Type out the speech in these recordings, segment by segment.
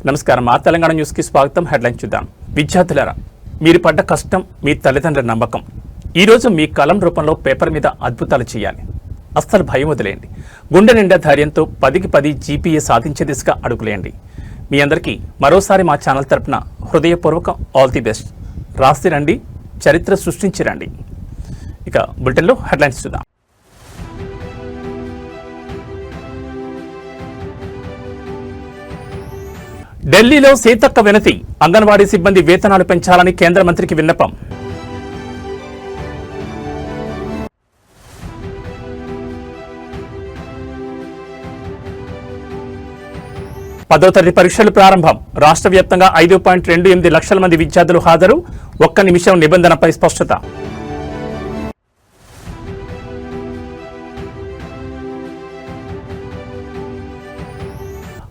నమస్కారం. మా తెలంగాణ న్యూస్ కి స్వాగతం. హెడ్లైన్ చూద్దాం. విద్యార్థులారా, మీరు పడ్డ కష్టం, మీ తల్లిదండ్రుల నమ్మకం ఈ రోజు మీ కలం రూపంలో పేపర్ మీద అద్భుతాలు చేయాలి. అస్సలు భయం వదిలేయండి. గుండె నిండా ధైర్యంతో 10కి 10 జీపీఏ సాధించే దిశగా అడుగులేయండి. మీ అందరికీ మరోసారి మా ఛానల్ తరపున హృదయపూర్వక ఆల్ ది బెస్ట్. రాసి రండి, చరిత్ర సృష్టించి రండి. ఇక బులెటిన్లో హెడ్లైన్స్ చూద్దాం. ఢిల్లీలో సీతక్క వినతి. అంగన్వాడీ సిబ్బంది వేతనాలు పెంచాలని కేంద్ర మంత్రికి విన్నపం. పదో తరగతి పరీక్షలు ప్రారంభం. రాష్ట్ర వ్యాప్తంగా 5.28 లక్షల మంది విద్యార్థులు హాజరు. ఒక్క నిమిషం నిబంధనపై స్పష్టత.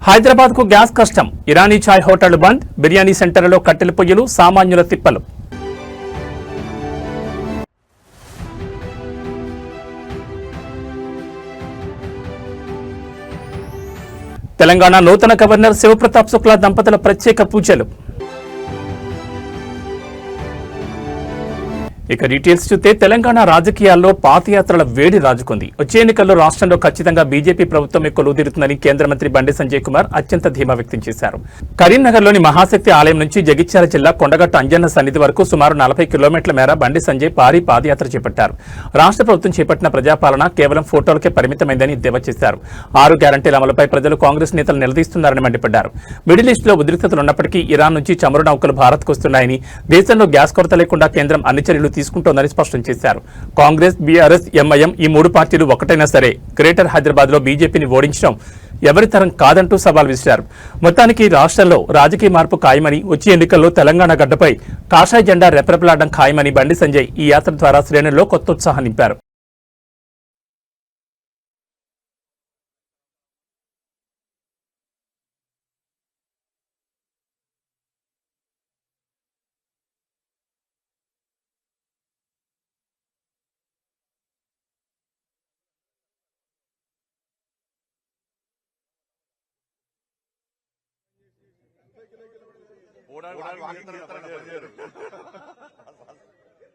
హైదరాబాద్ కు గ్యాస్ కష్టం. ఇరానీ చాయ్ హోటళ్లు బంద్. బిర్యానీ సెంటర్లలో కట్టెల పొయ్యిలు, సామాన్యుల తిప్పలు. తెలంగాణ నూతన గవర్నర్ శివప్రతాప్ శుక్లా దంపతుల ప్రత్యేక పూజలు. ఇక డీటెయిల్స్ చూస్తే తెలంగాణ రాజకీయాల్లో పాదయాత్రల వేడి రాజుకుంది. వచ్చే ఎన్నికల్లో రాష్ట్రంలో ఖచ్చితంగా బీజేపీ ప్రభుత్వం కొలువుదీరుతుందని కేంద్ర మంత్రి బండి సంజయ్ కుమార్ అత్యంత ధీమా వ్యక్తం చేశారు. కరీంనగర్లోని మహాశక్తి ఆలయం నుంచి జగిత్యాల జిల్లా కొండగట్టు అంజన్న సన్నిధి వరకు సుమారు 40 కిలోమీటర్ల మేర బండి సంజయ్ భారీ పాదయాత్ర చేపట్టారు. రాష్ట్ర ప్రభుత్వం చేపట్టిన ప్రజాపాలన కేవలం ఫోటోలకే పరిమితమైందని ఎద్దేవా చేశారు. 6 గ్యారంటీల అమలుపై ప్రజలు కాంగ్రెస్ నేతలు నిలదీస్తున్నారని మండిపడ్డారు. మిడిల్ ఈస్ట్ లో ఉద్రిక్తతలు ఉన్నప్పటికీ ఇరాన్ నుంచి చమురు నౌకలు భారత్కు వస్తున్నాయని, దేశంలో గ్యాస్ కొరత లేకుండా కేంద్రం అన్ని చర్యలు తీసుకుంటోందని స్పష్టం చేశారు. కాంగ్రెస్, బీఆర్ఎస్, ఎంఐఎం ఈ 3 పార్టీలు ఒకటైనా సరే గ్రేటర్ హైదరాబాద్ లో బీజేపీని ఓడించడం ఎవరితరం కాదంటూ సవాల్ విసిరారు. మొత్తానికి రాష్ట్రంలో రాజకీయ మార్పు ఖాయమని, వచ్చే ఎన్నికల్లో తెలంగాణ గడ్డపై కాషాయ జెండా రెపరెపలాడడం ఖాయమని బండి సంజయ్ ఈ యాత్ర ద్వారా శ్రేణుల్లో కొత్త ఉత్సాహం నింపారు.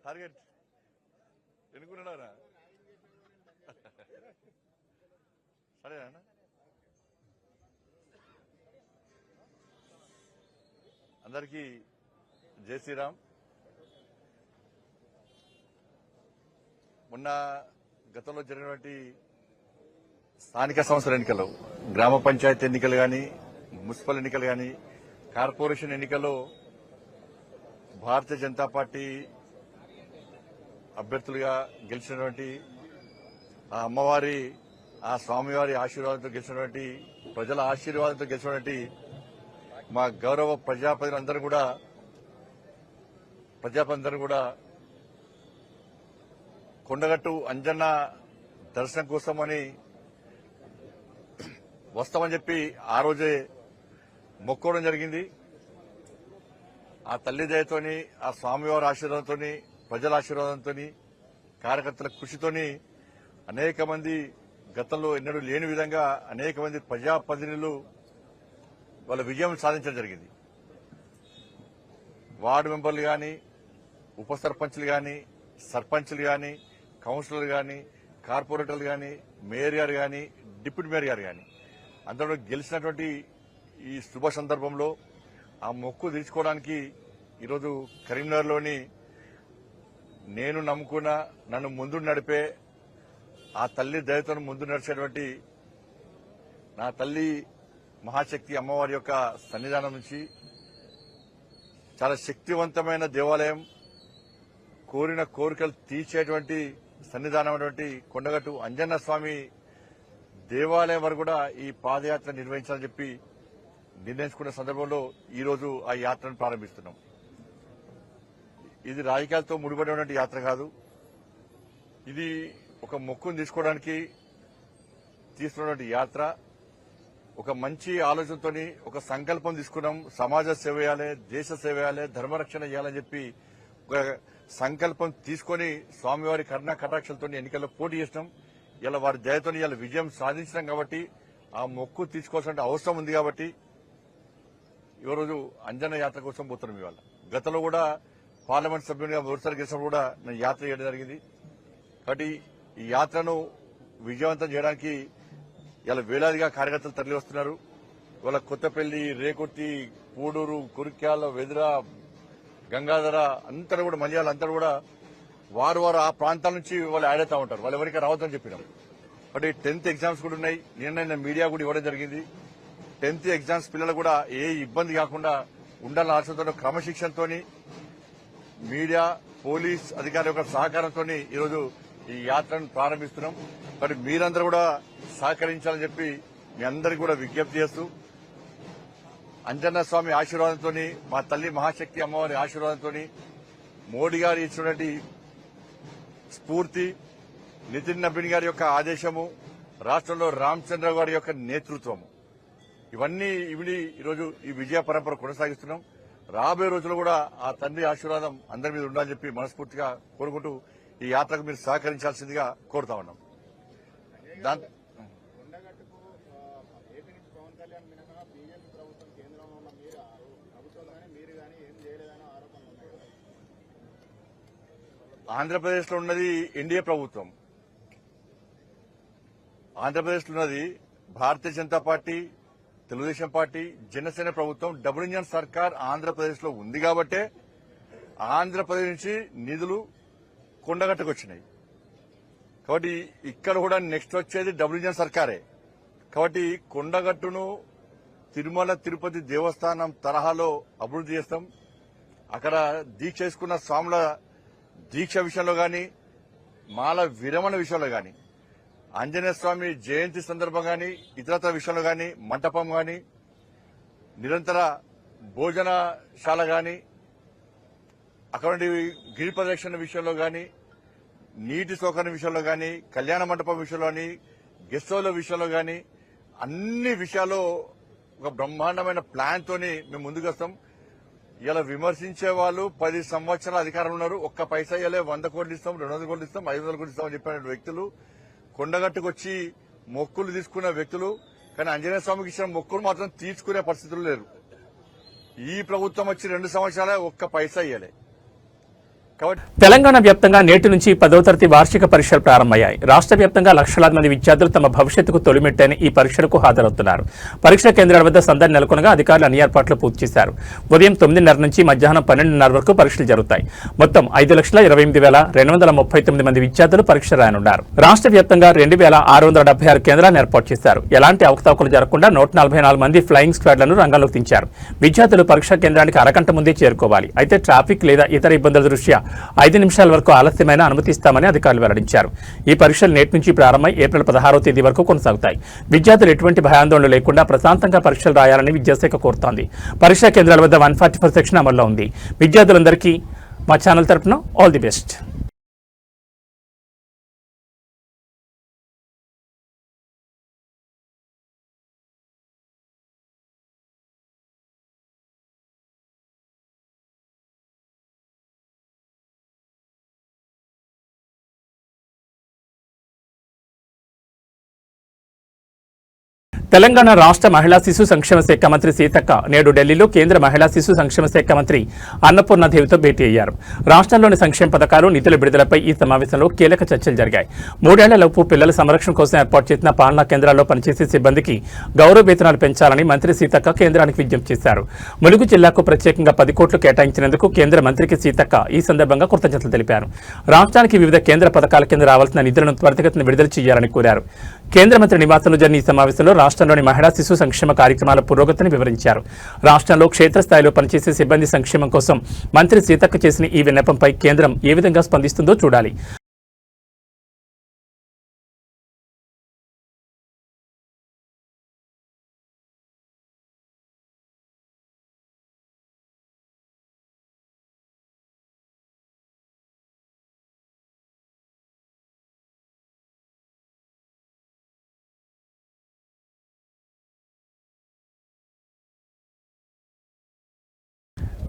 టార్గెట్ ఎన్నుకున్నారా? సరేనా? అందరికీ జై శ్రీరామ్. మొన్న గతంలో జరిగినటువంటి స్థానిక సంస్థల ఎన్నికలు, గ్రామ పంచాయతీ ఎన్నికలు కానీ, మున్సిపల్ ఎన్నికలు కానీ, కార్పొరేషన్ ఎన్నికల్లో భారతీయ జనతా పార్టీ అభ్యర్థులుగా గెలిచినటువంటి ఆ అమ్మవారి, ఆ స్వామివారి ఆశీర్వాదంతో గెలిచినటువంటి, ప్రజల ఆశీర్వాదంతో గెలిచినటువంటి మా గౌరవ ప్రజాప్రతినిధులందరూ కూడా కొండగట్టు అంజన్న దర్శనం కోసమని వస్తామని చెప్పి ఆ రోజే మొక్కోవడం జరిగింది. ఆ తల్లి దయతోని, ఆ స్వామివారి ఆశీర్వాదంతో, ప్రజల ఆశీర్వాదంతో, కార్యకర్తల కృషితోని అనేక మంది, గతంలో ఎన్నడూ లేని విధంగా అనేక మంది ప్రజాప్రతినిధులు వాళ్ళ విజయం సాధించడం జరిగింది. వార్డు మెంబర్లు కానీ, ఉప సర్పంచ్లు కానీ, సర్పంచ్లు కానీ, కౌన్సిలర్లు కానీ, కార్పొరేటర్లు కానీ, మేయర్ గారు కానీ, డిప్యూటీ మేయర్ గారు కానీ అందరూ గెలిచినటువంటి ఈ శుభ సందర్భంలో ఆ మొక్కు తీర్చుకోవడానికి ఈరోజు కరీంనగర్లోని నేను నమ్ముకున్న, నన్ను ముందు నడిపే, ఆ తల్లి దయతో ముందు నడిచేటువంటి నా తల్లి మహాశక్తి అమ్మవారి యొక్క సన్నిధానం నుంచి చాలా శక్తివంతమైన దేవాలయం, కోరిన కోరికలు తీర్చేటువంటి సన్నిధానమైనటువంటి కొండగట్టు అంజన్న స్వామి దేవాలయం వరకు కూడా ఈ పాదయాత్ర నిర్వహించాలని చెప్పి నిర్ణయించుకున్న సందర్భంలో ఈరోజు ఆ యాత్రను ప్రారంభిస్తున్నాం. ఇది రాజకీయాలతో ముడిపడినటువంటి యాత్ర కాదు. ఇది ఒక మొక్కును తీసుకోవడానికి తీసుకున్నటువంటి యాత్ర. ఒక మంచి ఆలోచనతోని ఒక సంకల్పం తీసుకున్నాం. సమాజ సేవ చేయాలి, దేశ సేవ చేయాలి, ధర్మరక్షణ చేయాలని చెప్పి ఒక సంకల్పం తీసుకుని స్వామివారి కరుణా కటాక్షలతో ఎన్నికల్లో పోటీ చేసినాం. ఇలా వారి దయతో ఇలా విజయం సాధించినాం కాబట్టి ఆ మొక్కు తీసుకోవాల్సిన అవసరం ఉంది కాబట్టి ఈరోజు అంజన్న యాత్ర కోసం పోతున్నాం. ఇవాళ గతంలో కూడా పార్లమెంట్ సభ్యునిగా మొదటిసారి గెలిచినప్పుడు కూడా నేను యాత్ర చేయడం జరిగింది. కాబట్టి ఈ యాత్రను విజయవంతం చేయడానికి ఇలా వేలాదిగా కార్యకర్తలు తరలి వస్తున్నారు. ఇవాళ కొత్తపల్లి, రేకుర్తి, పూడూరు, కురిక్యాల, వెదుర, గంగాధర అంతా కూడా మలయాళ అంతా కూడా వారు ఆ ప్రాంతాల నుంచి వాళ్ళు యాడ్ అవుతా ఉంటారు. వాళ్ళు ఎవరికి రావద్దని చెప్పినాం. బట్ 10th ఎగ్జామ్స్ కూడా ఉన్నాయి. నిన్న మీడియా కూడా ఇవ్వడం జరిగింది. 10th ఎగ్జామ్స్ పిల్లలు కూడా ఏ ఇబ్బంది కాకుండా ఉండాలని ఆశతో క్రమశిక్షణతో మీడియా, పోలీస్ అధికారుల యొక్క సహకారంతో ఈరోజు ఈ యాత్రను ప్రారంభిస్తున్నాం. మరి మీరందరూ కూడా సహకరించాలని చెప్పి మీ అందరికీ కూడా విజ్ఞప్తి చేస్తూ అంజన్న స్వామి ఆశీర్వాదంతో, మా తల్లి మహాశక్తి అమ్మవారి ఆశీర్వాదంతో, మోడీ గారు ఇచ్చినటువంటి స్ఫూర్తి, నితిన్ నబీన్ గారి యొక్క ఆదేశము, రాష్ట్రంలో రామచంద్ర గారి యొక్క నేతృత్వము, ఇవన్నీ ఈరోజు ఈ విజయ పరంపర కొనసాగిస్తున్నాం. రాబోయే రోజుల్లో కూడా ఆ తండ్రి ఆశీర్వాదం అందరి మీద ఉండాలని చెప్పి మనస్ఫూర్తిగా కోరుకుంటూ ఈ యాత్రకు మీరు సహకరించాల్సిందిగా కోరుతా ఉన్నాం. ఆంధ్రప్రదేశ్ లో ఉన్నది ఎన్డీఏ ప్రభుత్వం. ఆంధ్రప్రదేశ్ లో ఉన్నది భారతీయ జనతా పార్టీ, తెలుగుదేశం పార్టీ, జనసేన ప్రభుత్వం. డబుల్ ఇంజన్ సర్కార్ ఆంధ్రప్రదేశ్ లో ఉంది కాబట్టే ఆంధ్రప్రదేశ్ నుంచి నిధులు కొండగట్టుకు వచ్చినాయి. కాబట్టి ఇక్కడ కూడా నెక్స్ట్ వచ్చేది డబుల్ ఇంజన్ సర్కారే. కాబట్టి కొండగట్టును తిరుమల తిరుపతి దేవస్థానం తరహాలో అభివృద్ది చేస్తాం. అక్కడ దీక్ష చేసుకున్న స్వాముల దీక్ష విషయంలో గాని, మాల విరమణ విషయంలో గాని, ఆంజనేయ స్వామి జయంతి సందర్భంగా గాని, ఇతరత్ర విషయంలో గాని, మంటపం గాని, నిరంతర భోజనశాల గాని, అక్కడ గిరి ప్రదక్షిణ విషయంలో గాని, నీటి సౌకర్యం విషయంలో గాని, కళ్యాణ మంటపం విషయంలో గాని, గెస్ట్ హౌస్ల విషయంలో గాని, అన్ని విషయాల్లో ఒక బ్రహ్మాండమైన ప్లాన్ తోని మేము ముందుకు వస్తాం. ఇలా విమర్శించే వాళ్ళు 10 సంవత్సరాల అధికారంలో ఉన్నారు. ఒక్క పైసా ఇవ్వలే, 100 కోట్లు ఇస్తాం, 200 కోట్లు ఇస్తాం, 500 కోట్లు ఇస్తామని చెప్పిన వ్యక్తులు, కొండగట్టుకు వచ్చి మొక్కులు తీసుకున్న వ్యక్తులు, కానీ ఆంజనేయ స్వామికి ఇచ్చిన మొక్కులు మాత్రం తీసుకునే పరిస్థితులు లేరు. ఈ ప్రభుత్వం వచ్చి 2 సంవత్సరాలే ఒక్క పైసా ఇవ్వలే. తెలంగాణ వ్యాప్తంగా నేటి నుంచి 10వ తరగతి వార్షిక పరీక్షలు ప్రారంభమయ్యాయి. రాష్ట్ర వ్యాప్తంగా లక్షలాది మంది విద్యార్థులు తమ భవిష్యత్తుకు తొలిమెట్టని ఈ పరీక్షలకు హాజరవుతున్నారు. పరీక్షా కేంద్రాల వద్ద సందడి నెలకొనగా అధికారులు అన్ని ఏర్పాట్లు పూర్తి చేశారు. ఉదయం 9:30 నుంచి మధ్యాహ్నం 12:30 వరకు పరీక్షలు జరుగుతాయి. మొత్తం 5,28,239 మంది విద్యార్థులు పరీక్ష రాయనున్నారు. రాష్ట్ర వ్యాప్తంగా 2,676 కేంద్రాలను ఏర్పాటు చేశారు. ఎలాంటి అవకతవకలు జరగకుండా 144 మంది ఫ్లయింగ్ స్క్వాడ్లను రంగంలోకి దించారు. విద్యార్థులు పరీక్షా కేంద్రానికి అరగంట ముందే చేరుకోవాలి. అయితే ట్రాఫిక్ లేదా ఇతర ఇబ్బందుల దృష్ట్యా 5 నిమిషాల వరకు ఆలస్యమైన అనుమతిస్తామని అధికారులు వెల్లడించారు. ఈ పరీక్షలు నేటి నుంచి ప్రారంభమై ఏప్రిల్ 16వ తేదీ వరకు కొనసాగుతాయి. విద్యార్థులు ఎటువంటి భయాందోళన లేకుండా ప్రశాంతంగా పరీక్షలు రాయాలని విద్యాశాఖ కోరుతోంది. పరీక్షా కేంద్రాల వద్ద 144 సెక్షన్ అమల్లో ఉంది. విద్యార్థులందరికీ మా ఛానల్ తరపున ఆల్ ది బెస్ట్. తెలంగాణ రాష్ట్ర మహిళా శిశు సంక్షేమ శాఖ మంత్రి సీతక్క నేడు ఢిల్లీలో కేంద్ర మహిళా శిశు సంక్షేమ శాఖ మంత్రి అన్నపూర్ణదేవితో భేటీ అయ్యారు. రాష్ట్రంలోని సంక్షేమ పథకాలు, నిధుల విడుదలపై ఈ సమావేశంలో కీలక చర్చలు జరిగాయి. 3 ఏళ్లలోపు పిల్లల సంరక్షణ కోసం ఏర్పాటు చేసిన పాలనా కేంద్రాల్లో పనిచేసే సిబ్బందికి గౌరవ వేతనాలు పెంచాలని మంత్రి సీతక్క కేంద్రానికి విజ్ఞప్తి చేశారు. ములుగు జిల్లాకు ప్రత్యేకంగా 10 కోట్లు కేటాయించినందుకు కేంద్ర మంత్రికి సీతక్క ఈ సందర్భంగా కృతజ్ఞతలు తెలిపారు. రాష్ట్రానికి వివిధ కేంద్ర పథకాల కింద రావాల్సిన నిధులను త్వరితగతిన విడుదల చేయాలని కోరారు. కేంద్ర మంత్రి నివాసంలో జరిగిన ఈ సమావేశంలో రాష్ట్రంలోని మహిళా శిశు సంక్షేమ కార్యక్రమాల పురోగతిని వివరించారు. రాష్ట్రంలో క్షేత్రస్థాయిలో పనిచేసే సిబ్బంది సంక్షేమం కోసం మంత్రి సీతక్క చేసిన ఈ విన్నపంపై కేంద్రం ఏ విధంగా స్పందిస్తుందో చూడాలి.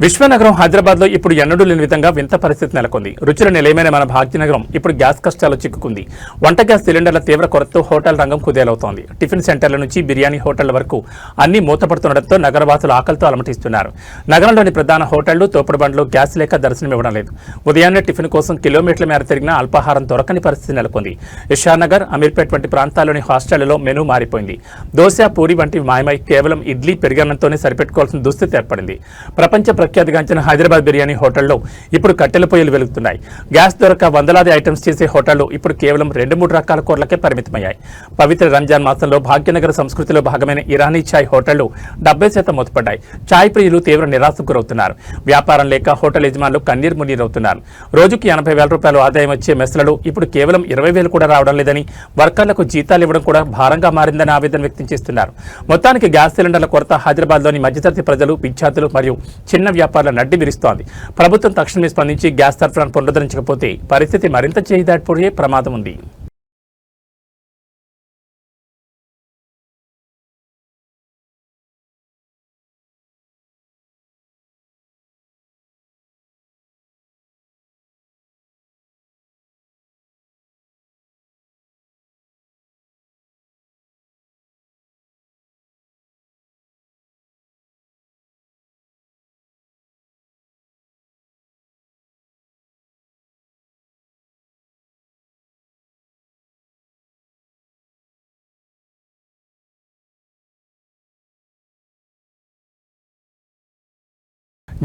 విశ్వనగరం హైదరాబాద్ లో ఇప్పుడు ఎన్నడూ లేని విధంగా వింత పరిస్థితి నెలకొంది. రుచుల నిలయమైన మన భాగ్యనగరం ఇప్పుడు గ్యాస్ కష్టాలు చిక్కుకుంది. వంట గ్యాస్ సిలిండర్ల తీవ్ర కొరతతో హోటల్ రంగం కుదేలవుతోంది. టిఫిన్ సెంటర్ల నుంచి బిర్యానీ హోటళ్ల వరకు అన్ని మూతపడుతుండటంతో నగరవాసులు ఆకలితో అలమటిస్తున్నారు. నగరంలోని ప్రధాన హోటళ్లు, తోపుడు బండ్లు గ్యాస్ లేక దర్శనమివ్వడం లేదు. ఉదయాన్నే టిఫిన్ కోసం కిలోమీటర్ల మేర తిరిగినా అల్పాహారం దొరకని పరిస్థితి నెలకొంది. ఇషానగర్, అమీర్పేట్ వంటి ప్రాంతాల్లోని హాస్టళ్లలో మెనూ మారిపోయింది. దోశ, పూరి వంటివి మాయమై కేవలం ఇడ్లీ, పెరుగన్నంతోనే సరిపెట్టుకోవాల్సిన దుస్థితి ఏర్పడింది. ప్రపంచ ప్రఖ్యాతిగాంచిన హైదరాబాద్ బిర్యానీ హోటల్లో ఇప్పుడు కట్టెల పొయ్యిలు వెలుగుతున్నాయి. గ్యాస్ దొరక వందలాది ఐటమ్స్ చేసే హోటళ్లు ఇప్పుడు కేవలం 2-3 రకాల కూరలకే పరిమితమయ్యాయి. పవిత్ర రంజాన్ మాసంలో భాగ్యనగర సంస్కృతిలో భాగమైన ఇరానీ ఛాయ్ హోటళ్లు 70% మూతపడ్డాయి. ఛాయ్ ప్రియులు తీవ్ర నిరాశకు గురవుతున్నారు. వ్యాపారం లేక హోటల్ యజమానులు కన్నీరు మున్నీరవుతున్నారు. రోజుకి 80,000 రూపాయలు ఆదాయం వచ్చే మెస్లలో ఇప్పుడు కేవలం 20,000 కూడా రావడం లేదని, వర్కర్లకు జీతాలు ఇవ్వడం కూడా భారంగా మారిందని ఆవేదన వ్యక్తం చేస్తున్నారు. మొత్తానికి గ్యాస్ సిలిండర్ల కొరత హైదరాబాద్లోని మధ్యతరగతి ప్రజలు, విద్యార్థులు మరియు చిన్న వ్యాపారుల నడ్డి విరుస్తోంది. ప్రభుత్వం తక్షణమే స్పందించి గ్యాస్ సరఫరాను పునరుద్ధరించకపోతే పరిస్థితి మరింత చేయి దాటిపోయే ప్రమాదం ఉంది.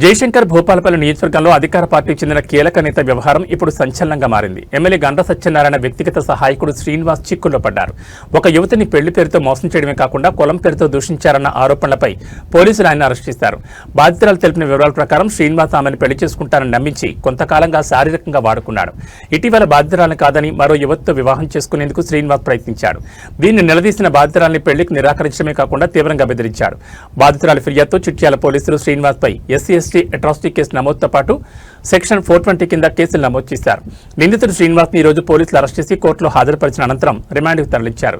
జయశంకర్ భూపాలపల్లి నియోజకవర్గంలో అధికార పార్టీకి చెందిన కీలక నేత వ్యవహారం ఇప్పుడు సంచలనంగా మారింది. ఎమ్మెల్యే గండ్ర సత్యనారాయణ వ్యక్తిగత సహాయకుడు శ్రీనివాస్ చిక్కుల్లో పడ్డారు. ఒక యువతిని పెళ్లి పేరుతో మోసం చేయడమే కాకుండా కులం పేరుతో దూషించారన్న ఆరోపణలపై పోలీసులు ఆయన అరెస్ట్ చేశారు. బాధితురాలు తెలిపిన వివరాల ప్రకారం శ్రీనివాస్ ఆమెను పెళ్లి చేసుకుంటారని నమ్మించి కొంతకాలంగా శారీరకంగా వాడుకున్నాడు. ఇటీవల బాధితురాలను కాదని మరో యువతితో వివాహం చేసుకునేందుకు శ్రీనివాస్ ప్రయత్నించాడు. దీన్ని నిలదీసిన బాధితురాలని పెళ్లికి నిరాకరించడమే కాకుండా తీవ్రంగా బెదిరించాడు. బాధితురాలి ఫిర్యాదుతో చిట్యాల పోలీసులు శ్రీనివాస్పై ఎస్సీ అట్రాసిటీ కేసు నమోదుతో పాటు సెక్షన్ 420 కింద కేసులు నమోదు చేశారు. నిందితుడు శ్రీనివాస్ ని ఈ రోజు పోలీసులు అరెస్ట్ చేసి కోర్టులో హాజరుపరిచిన అనంతరం రిమాండ్కు తరలించారు.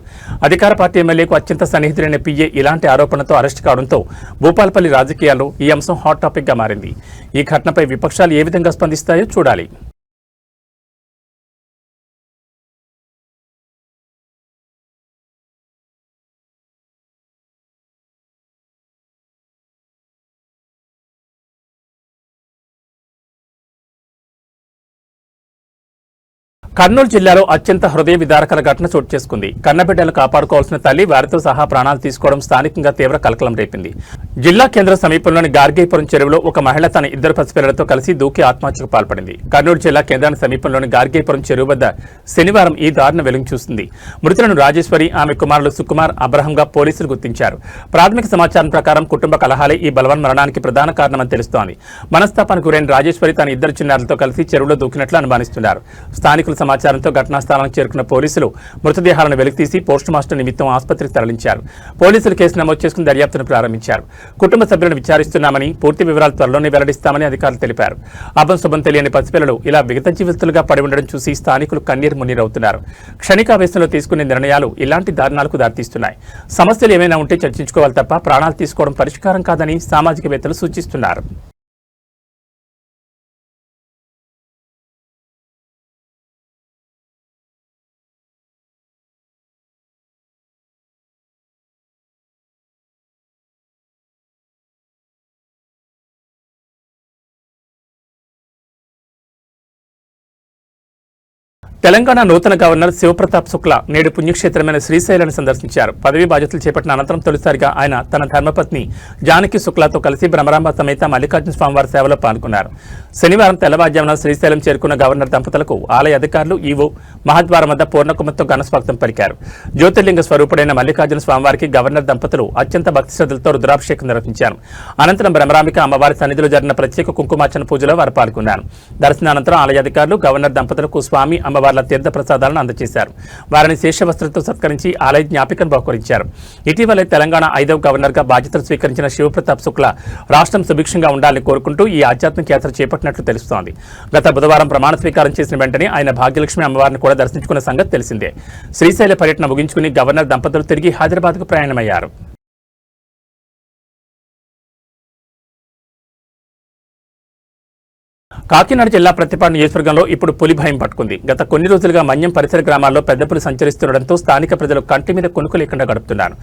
అధికార పార్టీ ఎమ్మెల్యేకు అత్యంత సన్నిహితుడైన పిఏ ఇలాంటి ఆరోపణలతో అరెస్ట్ కావడంతో భూపాలపల్లి రాజకీయాల్లో ఈ అంశం హాట్ టాపిక్ గా మారింది. ఈ ఘటనపై విపక్షాలు ఏ విధంగా స్పందిస్తాయో చూడాలి. కర్నూలు జిల్లాలో అత్యంత హృదయ విదారకర ఘటన చోటు చేసుకుంది. కన్నబిడ్డలు కాపాడుకోవాల్సిన తల్లి వారితో సహా ప్రాణాలు తీసుకోవడం స్థానికంగా తీవ్ర కలకలం రేపింది. జిల్లా కేంద్ర సమీపంలోని గార్గేపురం చెరువులో ఒక మహిళ తన 2 పసిపిల్లలతో కలిసి దూకి ఆత్మహత్యకు పాల్పడింది. కర్నూలు జిల్లా కేంద్రానికి సమీపంలోని గార్గేపురం చెరువు వద్ద శనివారం ఈ దారుణ వెలుగు చూసింది. మృతులను రాజేశ్వరి, ఆమె కుమారులు సుకుమార్, అబ్రహంగా పోలీసులు గుర్తించారు. ప్రాథమిక సమాచారం ప్రకారం కుటుంబ కలహాలే ఈ బలవన్ మరణానికి ప్రధాన కారణమని తెలుస్తోంది. మనస్తాపానికి గురైన రాజేశ్వరి తన 2 చిన్నారులతో కలిసి చెరువులో దూకినట్లు అనుమానిస్తున్నారు. స్థానికులు సమాచారంతో ఘటనా స్థలానికి చేరుకున్న పోలీసులు మృతదేహాలను వెలికితీసి పోస్టుమాస్టర్ నిమిత్తం ఆసుపత్రికి తరలించారు. పోలీసులు కేసు నమోదు చేసుకుని దర్యాప్తును ప్రారంభించారు. కుటుంబ సభ్యులను విచారిస్తున్నామని, పూర్తి వివరాలు త్వరలోనే వెల్లడిస్తామని అధికారులు తెలిపారు. అభం శుభం తెలియని పసిపిల్లలు ఇలా విగత జీవితులుగా పడి ఉండడం చూసి స్థానికులు కన్నీరు మున్నీరవుతున్నారు. క్షణికావేశంలో తీసుకునే నిర్ణయాలు ఇలాంటి దారుణాలకు దారితీస్తున్నాయి. సమస్యలు ఏమైనా ఉంటే చర్చించుకోవాలి తప్ప ప్రాణాలు తీసుకోవడం పరిష్కారం కాదని సామాజికవేత్తలు సూచిస్తున్నారు. తెలంగాణ నూతన గవర్నర్ శివప్రతాప్ శుక్లా నేడు పుణ్యక్షేత్రమైన శ్రీశైలాన్ని సందర్శించారు. పదవీ బాధ్యతలు చేపట్టిన అనంతరం తొలిసారిగా ఆయన తన ధర్మపత్ని జానకి శుక్లాతో కలిసి భ్రమరాంబ సమేత మల్లికార్జున స్వామివారి సేవలో పాల్గొన్నారు. శనివారం తెల్లవారుజామున శ్రీశైలం చేరుకున్న గవర్నర్ దంపతులకు ఆలయ అధికారులు, ఈవో మహద్వారం వద్ద పూర్ణకుమంతో ఘనస్వాగతం పలికారు. జ్యోతిర్లింగ స్వరూపుడైన మల్లికార్జున స్వామివారికి గవర్నర్ దంపతులు అత్యంత భక్తి శ్రద్ధలతో రుద్రాభిషేకం నిర్వహించారు. అనంతరం భ్రమరాంబిక అమ్మవారి సన్నిధిలో జరిగిన ప్రత్యేక కుంకుమార్చన పూజలో వారు పాల్గొన్నారు. దర్శనానంతరం ఆలయ అధికారులు గవర్నర్ దంపతులకు స్వామి అమ్మవారి తీర్థ ప్రసాదాలను అందజేశారు. వారిని శేషవస్త్రంతో సత్కరించి ఆలయ జ్ఞాపికను బహుకరించారు. ఇటీవలే తెలంగాణ 5వ గవర్నర్ గా బాధ్యతలు స్వీకరించిన శివప్రతాప్ శుక్లా రాష్ట్రం సుభిక్షంగా ఉండాలని కోరుకుంటూ ఈ ఆధ్యాత్మిక యాత్ర చేపట్టినట్లు తెలుస్తోంది. గత బుధవారం ప్రమాణ స్వీకారం చేసిన వెంటనే ఆయన భాగ్యలక్ష్మి అమ్మవారిని కూడా దర్శించుకున్న సంగతి తెలిసిందే. శ్రీశైల పర్యటన ముగించుకుని గవర్నర్ దంపతులు తిరిగి హైదరాబాద్కు ప్రయాణమయ్యారు. కాకినాడ జిల్లా ప్రతిపాడు నియోజకవర్గంలో ఇప్పుడు పులి భయం పట్టుకుంది. గత కొన్ని రోజులుగా మన్యం పరిసర గ్రామాల్లో పెద్ద పులి సంచరిస్తుండటంతో స్థానిక ప్రజలు కంటి మీద కొనుక్కు లేకుండా గడుపుతున్నారు.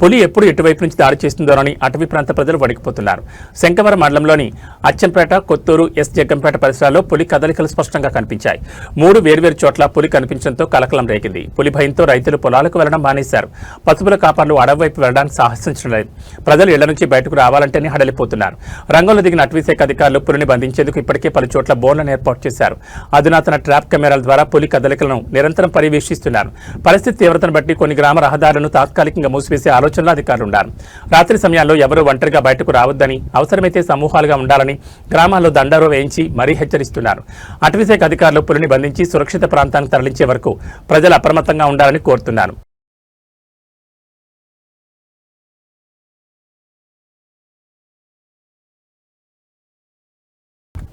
పులి ఎప్పుడు ఎటువైపు నుంచి దాడి చేస్తుందోనని అటవీ ప్రాంత ప్రజలు వణికిపోతున్నారు. శంకవరం మండలంలోని అచ్చంపేట, కొత్తూరు, ఎస్ జగ్గంపేట పరిసరాల్లో పులి కదలికలు స్పష్టంగా కనిపించాయి. 3 వేర్వేరు చోట్ల పులి కనిపించడంతో కలకలం రేగింది. పులి భయంతో రైతులు పొలాలకు వెళ్లడం మానేశారు. పశువుల కాపర్లు అడవి వైపు వెళ్లడానికి సాహసించడం లేదు. ప్రజలు ఇళ్ల నుంచి బయటకు రావాలంటేనే హడలిపోతున్నారు. రంగంలో దిగిన అటవీశాఖ అధికారులు పులిని బంధించేందుకు ఇప్పటికే పలు చోట్ల బోర్లను ఏర్పాటు చేశారు. అధునాతన ట్రాప్ కెమెరాల ద్వారా పులి కదలికలను నిరంతరం పర్యవేక్షిస్తున్నారు. పరిస్థితి తీవ్రతను బట్టి కొన్ని గ్రామ రహదారులను తాత్కాలికంగా మూసివేసే ఆలోచనలో అధికారులు ఉన్నారు. రాత్రి సమయాల్లో ఎవరూ ఒంటరిగా బయటకు రావద్దని, అవసరమైతే సమూహాలుగా ఉండాలని గ్రామాల్లో దండారు వేయించి మరీ హెచ్చరిస్తున్నారు. అటవీశాఖ అధికారులు పులిని బంధించి సురక్షిత ప్రాంతానికి తరలించే వరకు ప్రజలు అప్రమత్తంగా ఉండాలని కోరుతున్నారు.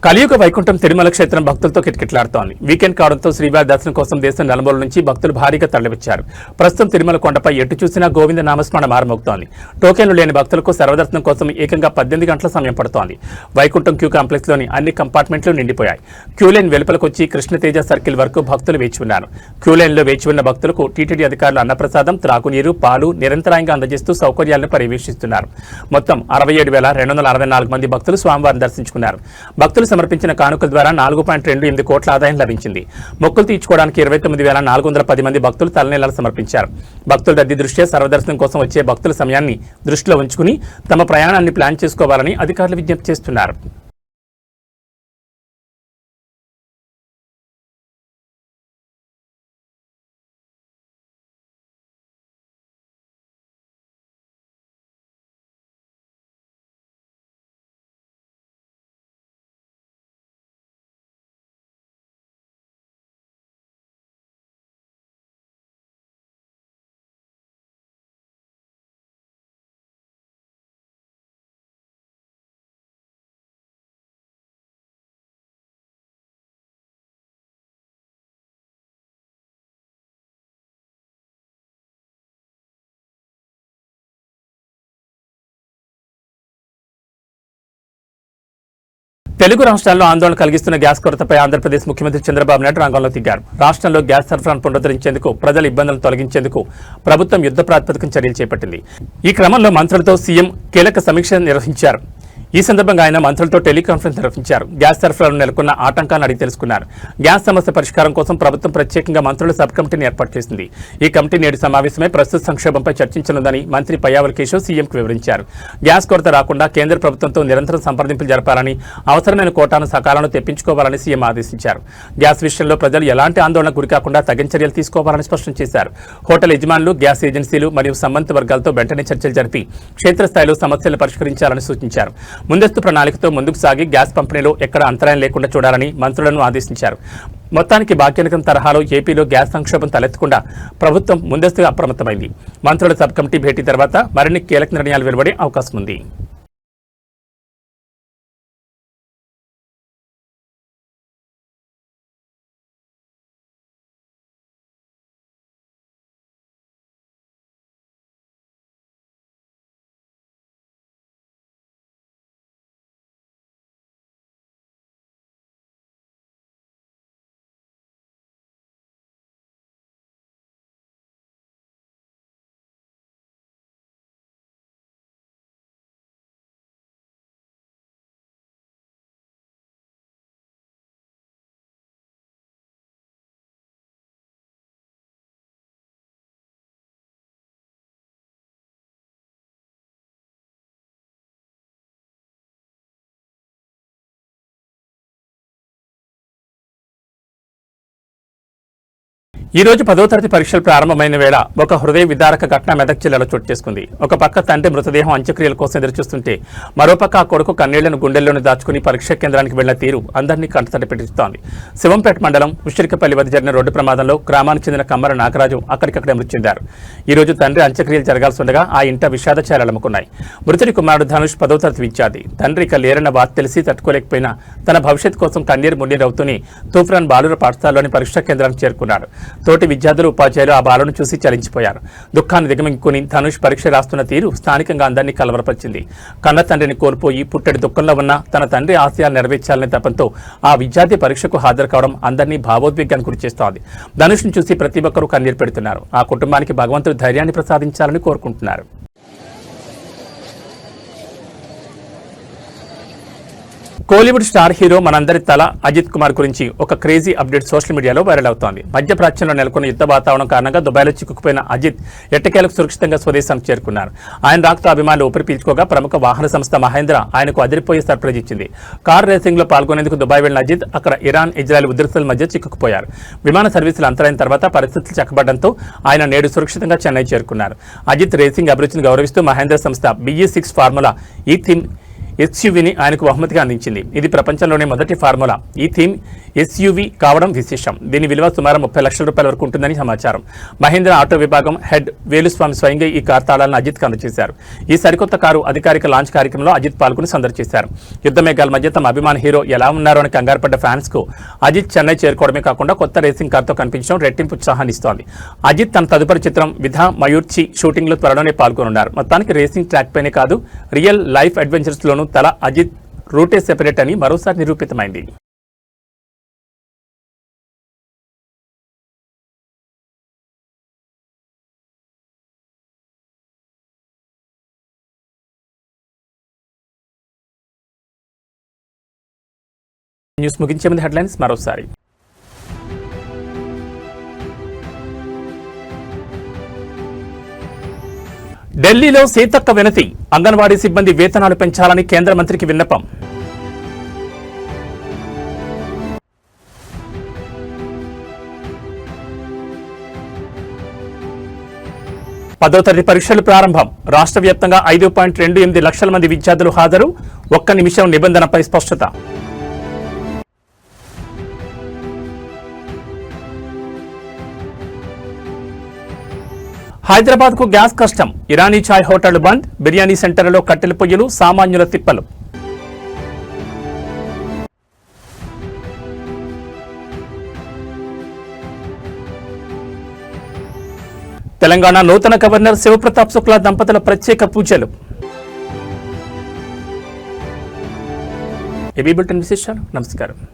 కలియుగ వైకుంఠం తిరుమల క్షేత్రం భక్తులతో కిటకిటలాడుతోంది. వీకెండ్ కావడంతో శ్రీవారి దర్శనం కోసం దేశం నలుమూలల నుంచి భక్తులు భారీగా తరలివచ్చారు. ప్రస్తుతం తిరుమల కొండపై ఎటు చూసినా గోవింద నామస్మరణ మారుమోగుతోంది. టోకెన్లు లేని భక్తులకు సర్వదర్శనం కోసం ఏకంగా 18 గంటల సమయం పడుతోంది. వైకుంఠం క్యూ కాంప్లెక్స్ లోని అన్ని కంపార్ట్మెంట్లు నిండిపోయాయి. క్యూలైన్ వెలుపలకొచ్చి కృష్ణతేజ సర్కిల్ వరకు భక్తులు వేచి ఉన్నారు. క్యూలైన్లో వేచి ఉన్న భక్తులకు టీటీడీ అధికారులు అన్నప్రసాదం, త్రాగునీరు, పాలు నిరంతరాయంగా అందజేస్తూ సౌకర్యాలను పర్యవేక్షిస్తున్నారు. మొత్తం 67,264 మంది భక్తులు స్వామివారిని దర్శించుకున్నారు. భక్తులు సమర్పించిన కానుకల ద్వారా 4.28 కోట్ల ఆదాయం లభించింది. మొక్కులు తీర్చుకోవడానికి 29,410 మంది భక్తులు తలనీలాలు సమర్పించారు. భక్తుల రద్దీ దృష్ట్యా సర్వదర్శనం కోసం వచ్చే భక్తుల సమయాన్ని దృష్టిలో ఉంచుకుని తమ ప్రయాణాన్ని ప్లాన్ చేసుకోవాలని అధికారులు విజ్ఞప్తి చేస్తున్నారు. తెలుగు రాష్ట్రాల్లో ఆందోళన కలిగిస్తున్న గ్యాస్ కొరతపై ఆంధ్రప్రదేశ్ ముఖ్యమంత్రి చంద్రబాబు నాయుడు రంగంలో దిగారు. రాష్ట్రంలో గ్యాస్ సరఫరాను పునరుద్ధరించేందుకు, ప్రజల ఇబ్బందులను తొలగించేందుకు ప్రభుత్వం యుద్ధ ప్రాతిపదికన చర్యలు చేపట్టింది. ఈ క్రమంలో మంత్రులతో సీఎం కీలక సమీక్ష నిర్వహించారు. ఈ సందర్భంగా ఆయన మంత్రులతో టెలికాన్ఫరెన్స్ నిర్వహించారు. గ్యాస్ సరఫరాలో నెలకొన్న ఆటంకాలను అడిగి తెలుసుకున్నారు. గ్యాస్ సమస్య పరిష్కారం కోసం ప్రభుత్వం ప్రత్యేకంగా మంత్రుల సబ్ కమిటీని ఏర్పాటు చేసింది. ఈ కమిటీ నేడు సమావేశమై ప్రస్తుత సంక్షోభంపై చర్చించనుందని మంత్రి పయ్యావుల కేశవ్ సీఎంకు వివరించారు. గ్యాస్ కొరత రాకుండా కేంద్ర ప్రభుత్వంతో నిరంతరం సంప్రదింపులు జరపాలని, అవసరమైన కోటాను సకాలంలో తెప్పించుకోవాలని సీఎం ఆదేశించారు. గ్యాస్ విషయంలో ప్రజలు ఎలాంటి ఆందోళనకు గురికాకుండా తగిన చర్యలు తీసుకోవాలని స్పష్టం చేశారు. హోటల్ యజమానులు, గ్యాస్ ఏజెన్సీలు మరియు సంబంధిత వర్గాలతో వెంటనే చర్చలు జరిపి క్షేత్రస్థాయిలో సమస్యలను పరిష్కరించాలని సూచించారు. ముందస్తు ప్రణాళికతో ముందుకు సాగి గ్యాస్ పంపిణీలో ఎక్కడ అంతరాయం లేకుండా చూడాలని మంత్రులను ఆదేశించారు. మొత్తానికి భాగ్యనగరం తరహాలో ఏపీలో గ్యాస్ సంక్షోభం తలెత్తకుండా ప్రభుత్వం ముందస్తుగా అప్రమత్తమైంది. మంత్రుల సబ్ కమిటీ భేటీ తర్వాత మరిన్ని కీలక నిర్ణయాలు వెలువడే అవకాశం ఉంది. ఈ రోజు 10వ తరగతి పరీక్షలు ప్రారంభమైన వేళ ఒక హృదయ విదారక ఘటన మెదక్ జిల్లాలో చోటు చేసుకుంది. ఒక పక్క తండ్రి మృతదేహం అంత్యక్రియల కోసం ఎదురుచూస్తుంటే మరోపక్క ఆ కొడుకు కన్నీళ్లను గుండెల్లోనే దాచుకుని పరీక్షా కేంద్రానికి వెళ్లిన తీరు అందరినీ కంటతడి పెట్టిస్తోంది. శివంపేట మండలం ఉష్టిరికపల్లి వద్ద జరిగిన రోడ్డు ప్రమాదంలో గ్రామానికి చెందిన కమ్మర నాగరాజు అక్కడికక్కడే మృతి చెందారు. ఈ రోజు తండ్రి అంత్యక్రియలు జరగాల్సి ఉండగా ఆ ఇంట విషాద ఛాయలు అలుముకున్నాయి. మృతుడి కుమారుడు ధనుష్ 10వ తరగతి విద్యార్థి. తండ్రి ఇక లేరన్న వార్త తెలిసి తట్టుకోలేకపోయినా తన భవిష్యత్ కోసం కన్నీరు మున్నీరవుతూనే తూఫ్రాన్ బాలుర పాఠశాలలోని పరీక్షా కేంద్రానికి చేరుకున్నాడు. తోటి విద్యార్థులు ఉపాధ్యాయులు ఆ బాలను చూసి చలించిపోయారు. దుఃఖాన్ని దిగమింగుకుని ధనుష్ పరీక్ష రాస్తున్న తీరు స్థానికంగా అందరినీ కలవరపరిచింది. కన్న తండ్రిని కోల్పోయి పుట్టడి దుఃఖంలో ఉన్న తన తండ్రి ఆశయాలు నెరవేర్చాలనే తపంతో ఆ విద్యార్థి పరీక్షకు హాజరు కావడం అందరినీ భావోద్వేగానికి గురిచేస్తోంది. ధనుష్ను చూసి ప్రతి ఒక్కరూ కన్నీరు పెడుతున్నారు. ఆ కుటుంబానికి భగవంతుడు ధైర్యాన్ని ప్రసాదించాలని కోరుకుంటున్నారు. కోలీవుడ్ స్టార్ హీరో మనందరి తల అజిత్ కుమార్ గురించి ఒక క్రేజీ అప్డేట్ సోషల్ మీడియాలో వైరల్ అవుతోంది. మధ్యప్రాచ్యంలో నెలకొన్న యుద్ధ వాతావరణం కారణంగా దుబాయ్లో చిక్కుకుపోయిన అజిత్ ఎట్టకేలకు సురక్షితంగా స్వదేశానికి చేరుకున్నారు. ఆయన రాకతో అభిమానులు ఊపిరి పీల్చుకోగా ప్రముఖ వాహన సంస్థ మహేంద్ర ఆయనకు అదిరిపోయే సర్ప్రైజ్ ఇచ్చింది. కార్ రేసింగ్ లో పాల్గొనేందుకు దుబాయ్ వెళ్లిన అజిత్ అక్కడ ఇరాన్, ఇజ్రాయెల్ ఉద్రిక్తతల మధ్య చిక్కుకుపోయారు. విమాన సర్వీసులు అంతరైన తర్వాత పరిస్థితులు చక్కబడడంతో ఆయన నేడు సురక్షితంగా చెన్నై చేరుకున్నారు. అజిత్ రేసింగ్ అభిరుచిని గౌరవిస్తూ మహేంద్ర సంస్థ BE6 ఫార్ములా ఈ థీమ్ SUVని ఆయనకు బహుమతిగా అందించింది. ఇది ప్రపంచంలోనే మొదటి ఫార్ములా ఈ థీమ్ SUV కావడం విశేషం. దీని విలువ సుమారు 30 లక్షల రూపాయల వరకు ఉంటుందని సమాచారం. మహేంద్ర ఆటో విభాగం హెడ్ వేలుస్వామి స్వయంగా ఈ కార్ తాళాలను అజిత్కు అందజేశారు. ఈ సరికొత్త కారు అధికారిక లాంచ్ కార్యక్రమంలో అజిత్ పాల్గొని సందడి చేశారు. యుద్ధ మేఘాల మధ్య తమ అభిమాన హీరో ఎలా ఉన్నారో అని కంగారుపడ్డ ఫ్యాన్స్ కు అజిత్ చెన్నై చేరుకోవడమే కాకుండా కొత్త రేసింగ్ కార్తో కనిపించడం రెట్టింపు ఉత్సాహాన్ని ఇస్తోంది. అజిత్ తన తదుపరి చిత్రం విధా మయూర్చి షూటింగ్ లో త్వరలోనే పాల్గొనున్నారు. మొత్తానికి రేసింగ్ ట్రాక్ పైనే కాదు రియల్ లైఫ్ అడ్వెంచర్స్ లోనూ తల అజిత్ రూటే సెపరేట్ అని మరోసారి నిరూపితమైంది. న్యూస్ ముగించే ముందు హెడ్లైన్స్ మరోసారి. ఢిల్లీలో సీతక్క వినతి, అంగన్వాడీ సిబ్బంది వేతనాలు పెంచాలని కేంద్ర మంత్రికి విన్నపం. పదో తరగతి పరీక్షలు ప్రారంభం. రాష్ట్ర వ్యాప్తంగా 5.28 లక్షల మంది విద్యార్థులు హాజరు. 1 నిమిషం నిబంధనపై స్పష్టత. హైదరాబాద్ కు గ్యాస్ కష్టం. ఇరానీ చాయ్ హోటళ్లు బంద్. బిర్యానీ సెంటర్లలో కట్టెల పొయ్యిలు, సామాన్యుల తిప్పలు. తెలంగాణ నూతన గవర్నర్ శివప్రతాప్ శుక్లా దంపతుల ప్రత్యేక పూజలు. ఏబీ బులెటిన్ విశేషాలు. నమస్కారం.